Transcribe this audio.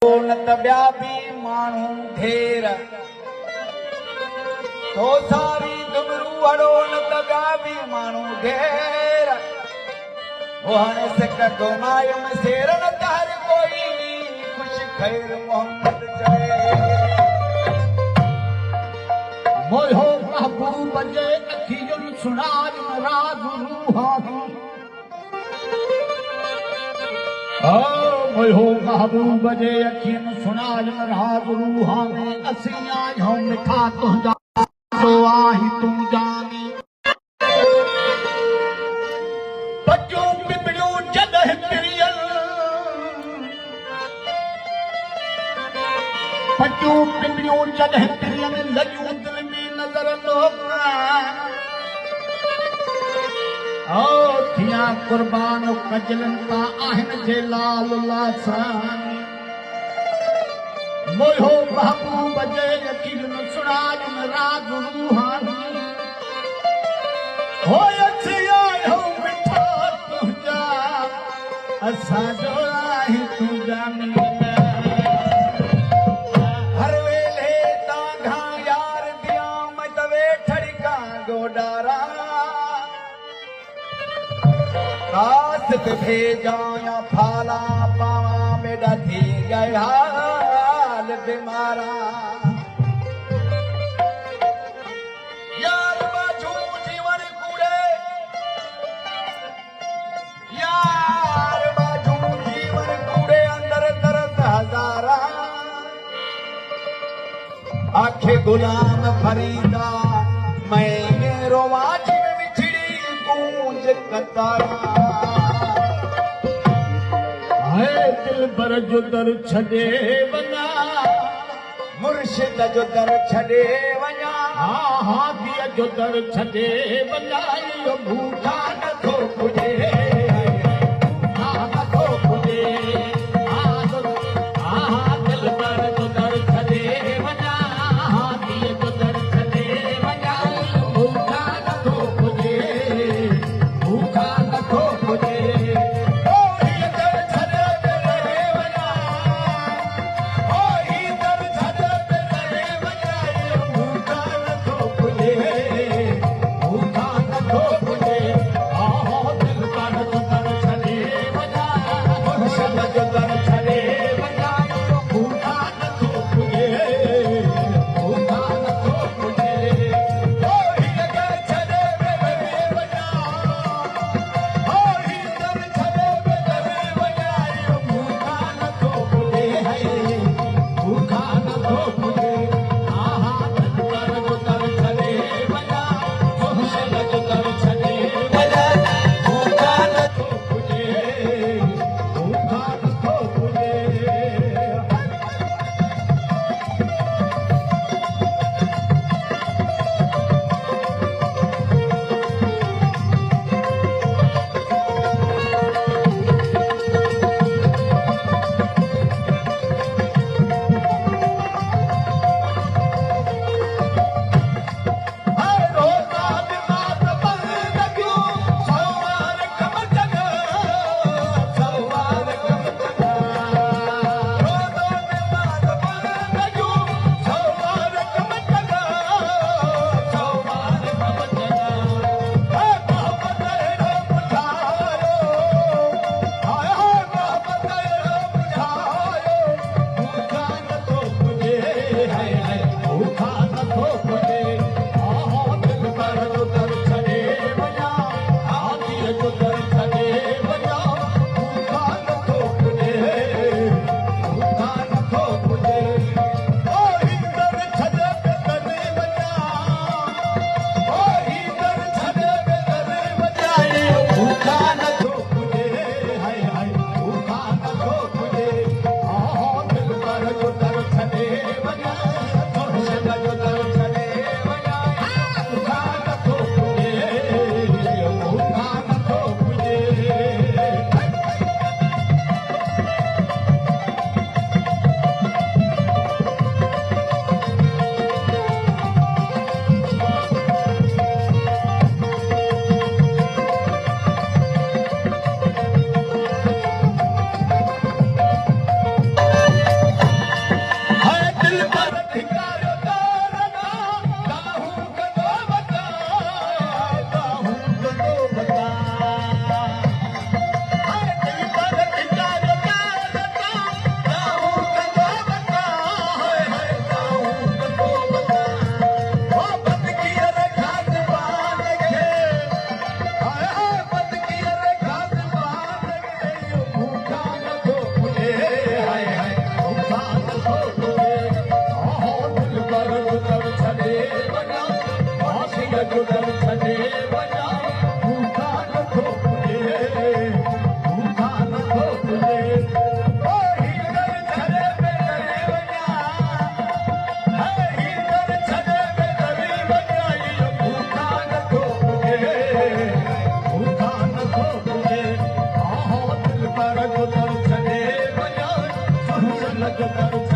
न त ॿिया बि माण्हू ढेर तो सारी दुबरू हड़ो न त ॿिया बि माण्हू ढेर वो हाणे सिक घुमायुम शेर न त हर कोई खुश खैर मोहम्मद चए मोयो महबूब जे अखियुनि सुणायुम राज़ रूहानी मोयो महबूब जे अखियुनि सुणायुम राज़ रूहानी असीं आहियूं मिठा तुंहिंजा तो आही तूं जानी बचूं पिपड़ियूं जॾहिं पिरियल बचूं पिपड़ियूं जॾहिं पिरियल लॻियूं दिल में नज़र थिया कुर्बान कजलन ता आहिनि जे लाल लासानी मोयो महबूब जे यकीन सुणायुम राज़ रूहानी हो अची आयो मिठा तुंहिंजा असांजो आही तूं जानी हर वेले तांघा यार दिया मैं तवे ठड़का गोडारा कास ते भेजा या फाला पावा में डथी गया हाल बीमारा यार बाजू जीवन कूड़े यार बाजू जीवन कूड़े अंदर तरस हजारा आखे गुलाम फरीदा मैं मेरो वाजी में बिछड़ी गूंज कतारा दिल भर जो दर छॾे वञा मुर्शिद जो दर छॾे वञा हा दिया जो दर छॾे वञा इहो भूखा नथो पुॼे भूखा नथो पुॼे दिल भर जो दर छॾे वञा दिया जो दर छॾे वञा इहो भूखा नथो पुॼे भूखा नथो पुॼे जो दर